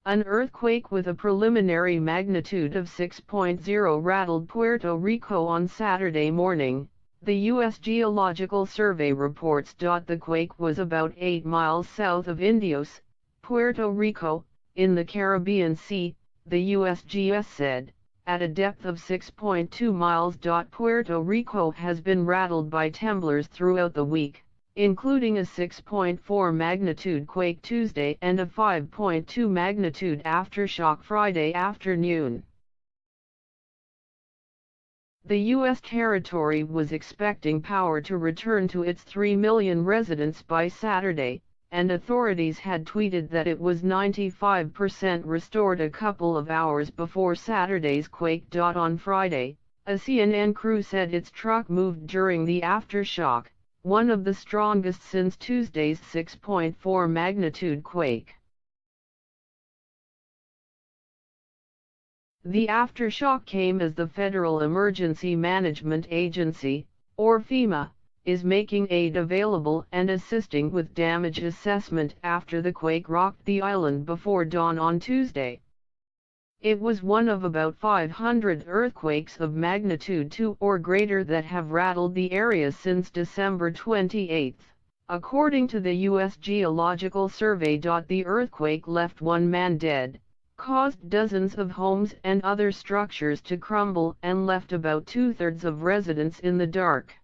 An earthquake with a preliminary magnitude of 6.0 rattled Puerto Rico on Saturday morning, the U.S. Geological Survey reports. The quake was about 8 miles south of Indios, Puerto Rico, in the Caribbean Sea, the USGS said, at a depth of 6.2 miles. Puerto Rico has been rattled by tremblers throughout the week, including a 6.4 magnitude quake Tuesday and a 5.2 magnitude aftershock Friday afternoon. The U.S. territory was expecting power to return to its 3 million residents by Saturday, and authorities had tweeted that it was 95% restored a couple of hours before Saturday's quake. On Friday, a CNN crew said its truck moved during the aftershock, one of the strongest since Tuesday's 6.4 magnitude quake. The aftershock came as the Federal Emergency Management Agency, or FEMA, is making aid available and assisting with damage assessment after the quake rocked the island before dawn on Tuesday. It was one of about 500 earthquakes of magnitude 2 or greater that have rattled the area since December 28, according to the U.S. Geological Survey. The earthquake left one man dead, caused dozens of homes and other structures to crumble, and left about 2/3 of residents in the dark.